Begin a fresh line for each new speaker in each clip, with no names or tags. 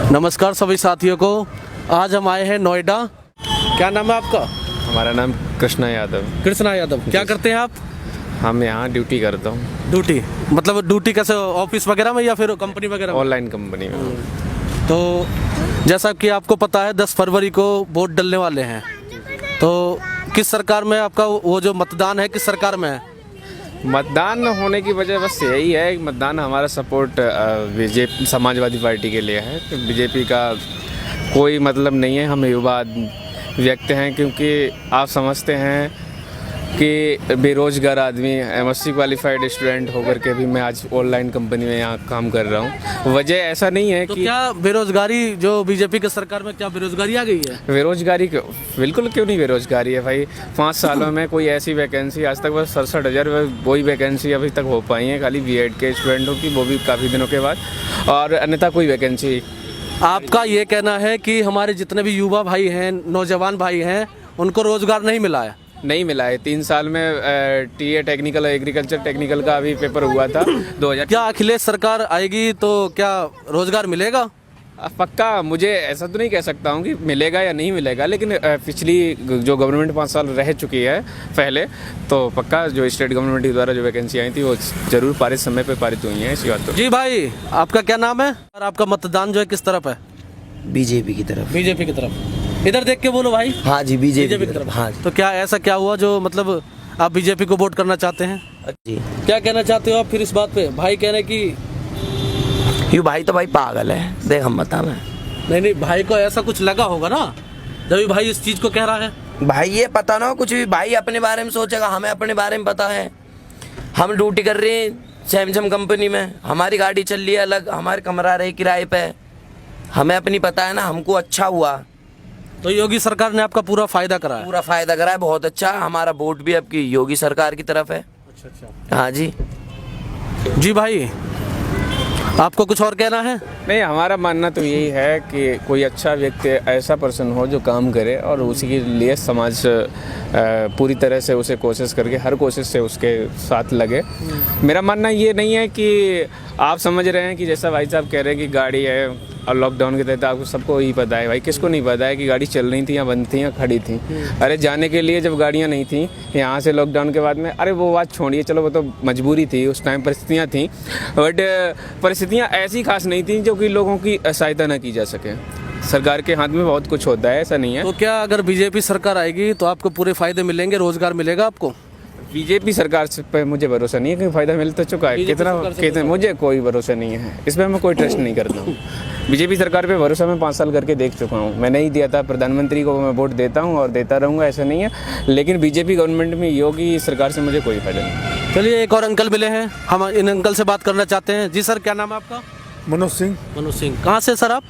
नमस्कार सभी साथियों को। आज हम आए हैं नोएडा। क्या नाम है आपका?
हमारा नाम कृष्णा यादव।
कृष्णा यादव। क्या करते हैं आप?
हम यहाँ ड्यूटी करता हूँ।
ड्यूटी मतलब ड्यूटी कैसे, ऑफिस वगैरह में या फिर कंपनी वगैरह में?
ऑनलाइन कंपनी में।
तो जैसा कि आपको पता है 10 फरवरी को वोट डलने वाले हैं, तो किस सरकार में आपका वो जो मतदान है किस सरकार में है?
मतदान होने की वजह बस यही है कि मतदान हमारा सपोर्ट बीजेपी समाजवादी पार्टी के लिए है। तो बीजेपी का कोई मतलब नहीं है। हम युवा व्यक्ति हैं, क्योंकि आप समझते हैं कि बेरोजगार आदमी एमएससी क्वालिफाइड स्टूडेंट होकर के भी मैं आज ऑनलाइन कंपनी में यहाँ काम कर रहा हूँ। वजह ऐसा नहीं है
तो
कि
क्या बेरोजगारी जो बीजेपी की सरकार में क्या बेरोजगारी आ गई है?
बेरोजगारी बिल्कुल क्यों नहीं बेरोजगारी है भाई। 5 सालों में कोई ऐसी वैकेंसी आज तक बस 67,000 वही वैकेंसी अभी तक हो पाई है, खाली बीएड के स्टूडेंटों की, वो भी काफ़ी दिनों के बाद, और अन्यथा कोई वैकेंसी।
आपका ये कहना है कि हमारे जितने भी युवा भाई हैं, नौजवान भाई हैं, उनको रोजगार नहीं मिला है?
नहीं मिला है। 3 साल में टीए टेक्निकल एग्रीकल्चर टेक्निकल का अभी पेपर हुआ था 2000। क्या
अखिलेश सरकार आएगी तो क्या रोजगार मिलेगा?
पक्का मुझे ऐसा तो नहीं कह सकता हूँ कि मिलेगा या नहीं मिलेगा, लेकिन पिछली जो गवर्नमेंट 5 साल रह चुकी है पहले, तो पक्का जो स्टेट गवर्नमेंट के द्वारा जो वैकेंसी आई थी वो जरूर पारित समय पे पारित हुई हैं। इसी बात तो।
जी भाई, आपका क्या नाम है और आपका मतदान जो है किस तरफ है?
बीजेपी की तरफ।
बीजेपी की तरफ। इधर देख के बोलो भाई।
हाँ जी, बीजेपी की तरफ। हाँ जी।
तो क्या ऐसा क्या हुआ जो मतलब आप बीजेपी को वोट करना चाहते हैं?
जी।
क्या कहना चाहते हो आप फिर इस बात पे? भाई कह रहे कि
यू भाई तो भाई पागल है, देख हम बता रहे हैं।
नहीं, भाई को ऐसा कुछ लगा होगा ना जब भी भाई इस चीज को कह रहा है।
भाई ये पता ना हो कुछ भी, भाई अपने बारे में सोचेगा, हमें अपने बारे में पता है। हम ड्यूटी कर रहे हैं सैमसंग कंपनी में, हमारी गाड़ी चल रही है अलग, हमारे कमरा रहे किराए पे, हमें अपनी पता है ना। हमको अच्छा हुआ
तो योगी सरकार ने आपका पूरा फायदा करा है?
पूरा फायदा करा है, बहुत अच्छा। हमारा वोट भी आपकी योगी सरकार की तरफ है।
अच्छा।
हाँ जी।
जी भाई, आपको कुछ और कहना है?
नहीं, हमारा मानना तो यही है कि कोई अच्छा व्यक्ति ऐसा पर्सन हो जो काम करे और उसी के लिए समाज पूरी तरह से उसे कोशिश करके हर कोशिश से उसके साथ लगे। मेरा मानना ये नहीं है कि आप समझ रहे हैं कि जैसा भाई साहब कह रहे हैं कि गाड़ी है और लॉकडाउन के तहत आपको सबको ही पता है। भाई किसको नहीं पता है कि गाड़ी चल रही थी या बंद थी या खड़ी थी। अरे जाने के लिए जब गाड़ियाँ नहीं थी यहाँ से लॉकडाउन के बाद में, अरे वो बात छोड़िए, चलो वो तो मजबूरी थी, उस टाइम परिस्थितियाँ थी, बट परिस्थितियाँ ऐसी खास नहीं थी जो कि लोगों की सहायता ना की जा सके। सरकार के हाथ में बहुत कुछ होता है, ऐसा नहीं है।
तो क्या अगर बीजेपी सरकार आएगी तो आपको पूरे फायदे मिलेंगे, रोजगार मिलेगा आपको?
बीजेपी सरकार पे मुझे भरोसा नहीं है कि फायदा मिल तो चुका है। कितना मुझे कोई भरोसा नहीं है, इसमें मैं कोई ट्रस्ट नहीं करता हूँ। बीजेपी सरकार पे भरोसा मैं 5 साल करके देख चुका हूँ। मैं नहीं दिया था प्रधानमंत्री को, मैं वोट देता हूँ और देता रहूँगा, ऐसा नहीं है। लेकिन बीजेपी गवर्नमेंट में योगी सरकार से मुझे कोई फायदा नहीं।
चलिए, एक और अंकल मिले हैं, हम इन अंकल से बात करना चाहते हैं। जी सर, क्या नाम है आपका?
मनोज सिंह।
मनोज सिंह। कहाँ से सर आप?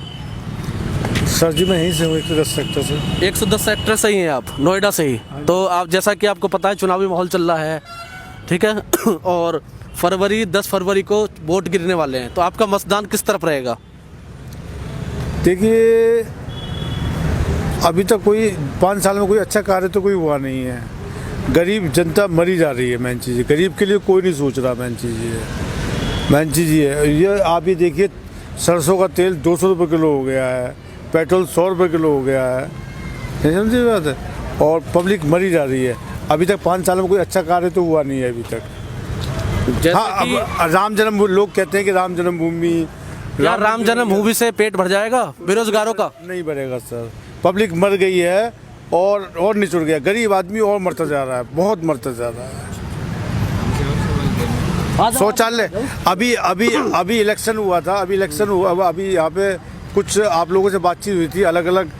सर जी मैं यहीं से हूँ, 110 सेक्टर से।
110 सेक्टर से ही हैं आप, नोएडा से ही। तो आप जैसा कि आपको पता है चुनावी माहौल चल रहा है, ठीक है और 10 फरवरी को वोट गिरने वाले हैं, तो आपका मतदान किस तरफ रहेगा?
देखिए, अभी तक कोई 5 साल में कोई अच्छा कार्य तो कोई हुआ नहीं है। गरीब जनता मरी जा रही है, मेन चीज़ है। गरीब के लिए कोई नहीं सोच रहा, मेन चीज़ ये है। मेन चीज़ ये है, ये आप ये देखिए, सरसों का तेल 200 रुपये किलो हो गया है, पेट्रोल 100 रुपये किलो हो गया है, समझी बात है, और पब्लिक मरी जा रही है। अभी तक 5 साल में कोई अच्छा कार्य तो हुआ नहीं है अभी तक। हाँ, अब राम जन्म, लोग कहते हैं कि राम जन्मभूमि,
राम जन्मभूमि से पेट भर जाएगा बेरोजगारों का?
नहीं भरेगा सर। पब्लिक मर गई है और निचुड़ गया, गरीब आदमी और मरता जा रहा है, बहुत मरता जा रहा है। शौचालय, अभी इलेक्शन हुआ था, अभी यहाँ पे कुछ आप लोगों से बातचीत हुई थी, अलग अलग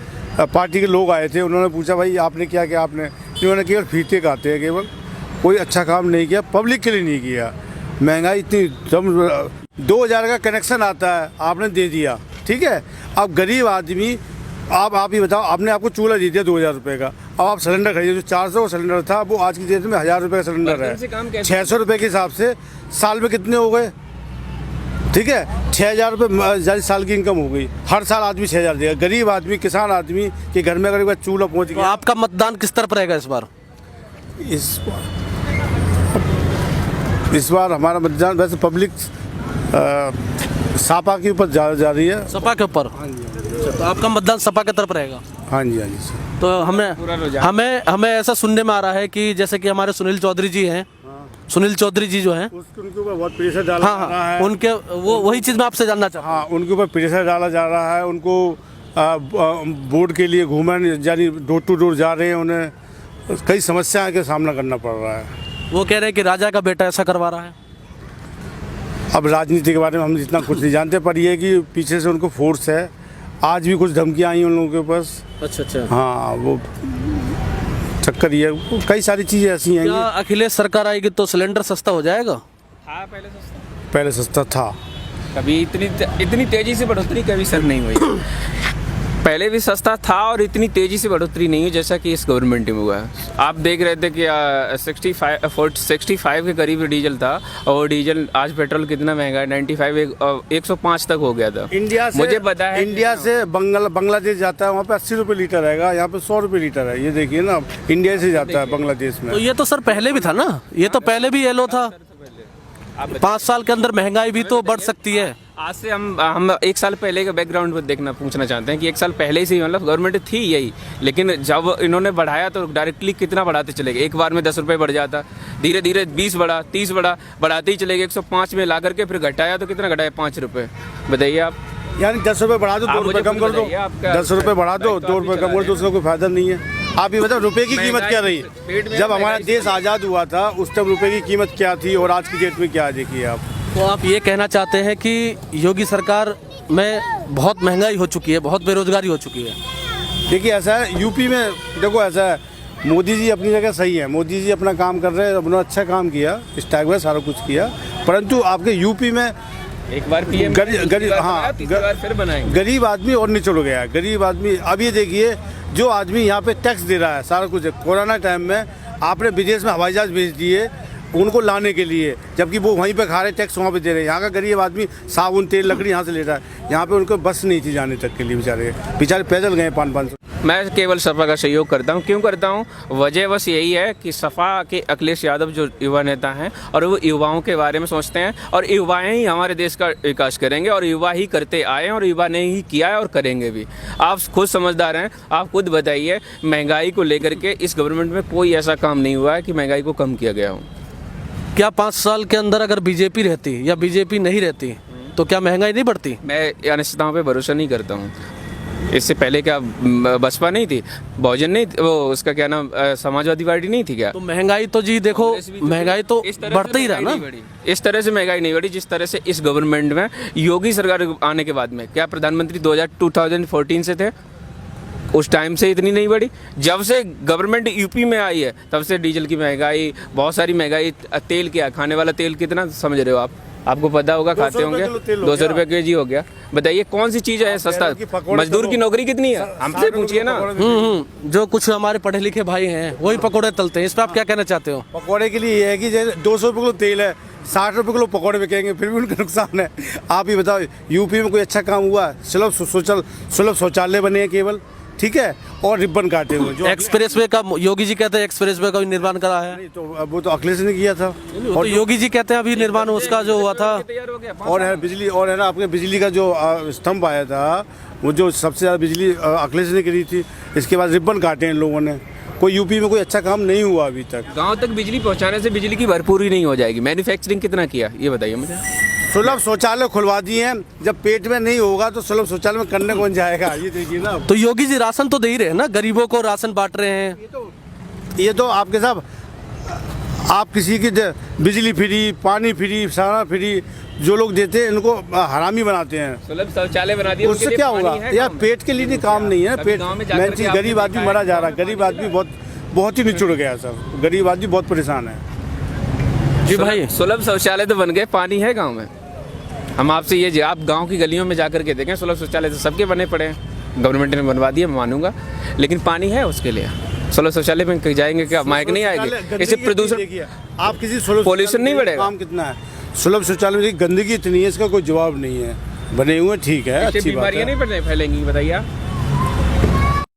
पार्टी के लोग आए थे, उन्होंने पूछा भाई आपने क्या किया? आपने, इन्होंने केवल फीते खाते हैं, केवल कोई अच्छा काम नहीं किया, पब्लिक के लिए नहीं किया। महंगाई इतनी, 2000 का कनेक्शन आता है, आपने दे दिया, ठीक है। अब गरीब आदमी, आप ही बताओ, आपने आपको चूल्हा दे दिया 2000 रुपये का, अब आप सिलेंडर खरीदे, जो 400 का सिलेंडर था वो आज की डेट में 1000 रुपये का सिलेंडर है। 600 रुपये के हिसाब से साल में कितने हो गए? ठीक है, 6000 रुपये साल की इनकम हो गई। हर साल आदमी 6000 देगा। गरीब आदमी, किसान आदमी के घर में अगर एक बार चूल्हा पहुँच गया।
तो आपका मतदान किस तरफ रहेगा इस बार?
इस बार हमारा मतदान वैसे पब्लिक सापा के ऊपर जा रही है।
सपा के ऊपर। तो आपका मतदान सपा की तरफ रहेगा।
हाँ जी सर।
तो हमें ऐसा सुनने में आ रहा है कि जैसे कि हमारे सुनील चौधरी जी हैं, सुनील चौधरी जी जो हैं,
उनके ऊपर बहुत प्रेशर डाला जा रहा है।
उनके वही चीज़ मैं आपसे जानना चाहता हूँ।
हाँ, उनके ऊपर प्रेशर डाला जा रहा है। उनको वोट के लिए घूमन यानी डोर टू डोर जा रहे हैं, उन्हें कई समस्याओं का सामना करना पड़ रहा है।
वो कह रहे हैं कि राजा का बेटा ऐसा करवा रहा है।
अब राजनीति के बारे में हम इतना कुछ नहीं जानते, पर ये है कि पीछे से उनको फोर्स है। आज भी कुछ धमकियाँ आई उन लोगों के पास।
अच्छा।
हाँ, वो चक्कर ये कई सारी चीज़ें ऐसी हैं।
क्या अखिलेश सरकार आएगी तो सिलेंडर सस्ता हो जाएगा?
हाँ,
पहले सस्ता था,
कभी इतनी तेजी से बढ़ोतरी कभी सर नहीं हुई। पहले भी सस्ता था और इतनी तेजी से बढ़ोतरी नहीं हुई जैसा कि इस गवर्नमेंट में हुआ है। आप देख रहे थे कि 65 के करीब डीजल था, और डीजल आज पेट्रोल कितना महंगा है, 95 105 तक हो गया था।
इंडिया से
मुझे पता है,
इंडिया से बांग्लादेश जाता है, वहाँ पे 80 रुपये लीटर रहेगा, यहाँ पे 100 रुपये लीटर है। ये देखिए ना, इंडिया से जाता है बांग्लादेश में।
तो ये तो सर पहले भी था ना, ये तो पहले भी येलो था। 5 साल के अंदर महंगाई भी तो बढ़ सकती है।
आज से हम 1 साल पहले का बैकग्राउंड पूछना चाहते हैं कि 1 साल पहले से ही मतलब गवर्नमेंट थी यही, लेकिन जब इन्होंने बढ़ाया तो डायरेक्टली कितना बढ़ाते चले गए। एक बार में 10 रुपये बढ़ जाता, धीरे धीरे 20 बढ़ा, 30 बढ़ा, बढ़ाते ही चले गए। 105 में ला करके फिर घटाया तो कितना घटाया? 5 रुपये। बताइए आप।
यानी 10 रुपये बढ़ा दो, 2 रुपये कम कर दो। 10 रुपये बढ़ा दो, 2 रुपये कम कर दो, उसका कोई फायदा नहीं है। आप ये बताओ, रुपए की कीमत क्या रही? जब हमारा देश आज़ाद हुआ था उस टाइम रुपए की कीमत क्या थी और आज की डेट में क्या है, देखिए आप।
तो आप ये कहना चाहते हैं कि योगी सरकार में बहुत महंगाई हो चुकी है, बहुत बेरोजगारी हो चुकी है।
देखिए ऐसा है, यूपी में देखो ऐसा है, मोदी जी अपनी जगह सही है, मोदी जी अपना काम कर रहे हैं, उन्होंने अच्छा काम किया, इस टाइप में सारा कुछ किया। परंतु आपके यूपी में
एक बार पीएम फिर बनाएंगे।
गरीब आदमी और निचड़ गया। गरीब आदमी, अब ये देखिए, जो आदमी यहाँ पे टैक्स दे रहा है सारा कुछ, कोरोना टाइम में आपने विदेश में हवाई जहाज भेज दिए उनको लाने के लिए, जबकि वो वहीं पे खा रहे, टैक्स वहाँ पे दे रहे हैं। यहाँ का गरीब आदमी साबुन तेल लकड़ी यहाँ से ले रहा है, यहाँ पे उनको बस नहीं थी जाने तक के लिए। बेचारे पैदल गए 500।
मैं केवल सपा का सहयोग करता हूं। क्यों करता हूं? वजह बस यही है कि सपा के अखिलेश यादव जो युवा नेता हैं और वो युवाओं के बारे में सोचते हैं, और युवाएं ही हमारे देश का विकास करेंगे, और युवा ही करते आए हैं, और युवा ने ही किया है और करेंगे भी। आप खुद समझदार हैं, आप खुद बताइए, महंगाई को लेकर के इस गवर्नमेंट में कोई ऐसा काम नहीं हुआ है कि महंगाई को कम किया गया हो।
क्या 5 साल के अंदर अगर बीजेपी रहती या बीजेपी नहीं रहती तो क्या महंगाई नहीं बढ़ती?
मैं अनिश्चितताओं पे भरोसा नहीं करता हूँ। इससे पहले क्या बसपा नहीं थी, बहुजन नहीं थी, वो उसका क्या नाम, समाजवादी पार्टी नहीं थी क्या?
तो महंगाई तो जी देखो, महंगाई तो बढ़ता ही रहा ना।
इस तरह से महंगाई नहीं बढ़ी जिस तरह से इस गवर्नमेंट में योगी सरकार आने के बाद में। क्या प्रधानमंत्री 2014 से थे? उस टाइम से इतनी नहीं बढ़ी। जब से गवर्नमेंट यूपी में आई है तब से डीजल की महंगाई, बहुत सारी महंगाई। तेल क्या, खाने वाला तेल कितना समझ रहे हो आप? आपको पता होगा, खाते होंगे। 200 रुपये केजी हो गया। बताइए कौन सी चीज़ है सस्ता? मजदूर की नौकरी कितनी है, हमसे पूछिए ना।
जो कुछ हमारे पढ़े लिखे भाई हैं वही पकौड़े तलते हैं। इस पर आप क्या कहना चाहते हो?
पकौड़े के लिए ये है कि जैसे 200 रुपये किलो तेल है, 60 रुपये किलो पकौड़े बिकेंगे, फिर भी उनका नुकसान है। आप ही बताओ, यूपी में कोई अच्छा काम हुआ? सुलभ शौचालय बने हैं केवल, ठीक है, और रिबन काटे हुए। जो
एक्सप्रेसवे का योगी जी कहते हैं एक्सप्रेसवे का भी निर्माण करा है।
नहीं, तो वो तो अखिलेश ने किया था,
और योगी जी कहते हैं अभी निर्माण उसका जो हुआ था।
और है बिजली, और है ना आपके बिजली का जो स्तंभ आया था, वो जो सबसे ज़्यादा बिजली अखिलेश ने करी थी। इसके बाद रिबन काटे हैं लोगों ने। कोई यूपी में कोई अच्छा काम नहीं हुआ अभी तक।
गांव तक बिजली पहुंचाने से बिजली की भरपूरी नहीं हो जाएगी। मैन्युफैक्चरिंग कितना किया ये बताइए मुझे।
सुलभ शौचालय खुलवा दिए हैं, जब पेट में नहीं होगा तो सुलभ शौचालय में करने कौन जाएगा? ये देखिए ना।
तो योगी जी राशन तो दे ही रहे हैं ना, गरीबों को राशन बांट रहे हैं।
ये तो आपके साहब, आप किसी की बिजली फ्री, पानी फ्री, सारा फ्री, जो लोग देते हैं इनको हरामी बनाते हैं।
सुलभ शौचालय बना दिया,
उससे क्या होगा यार? पेट के लिए काम नहीं है। पेट मेन चीज, गरीब आदमी मरा जा रहा है। गरीब आदमी बहुत ही निचुड़ गया सर। गरीब आदमी बहुत परेशान है
जी भाई।
सुलभ शौचालय तो बन गए, पानी है गाँव में? हम आपसे ये, आप गांव की गलियों में जाकर के देखें, सुलभ शौचालय तो सबके बने पड़े हैं, गवर्नमेंट ने बनवा दिया, मैं मानूंगा, लेकिन पानी है उसके लिए? सुलभ शौचालय में जाएंगे क्या माइक नहीं आएगी? इससे प्रदूषण,
आप किसी
पॉल्यूशन नहीं बढ़ेगा?
काम कितना है सुलभ शौचालय में? गंदगी इतनी है, इसका कोई जवाब नहीं है। बने हुए ठीक है, अच्छी बात है।
बीमारियां नहीं फैलेंगी बताइए आप?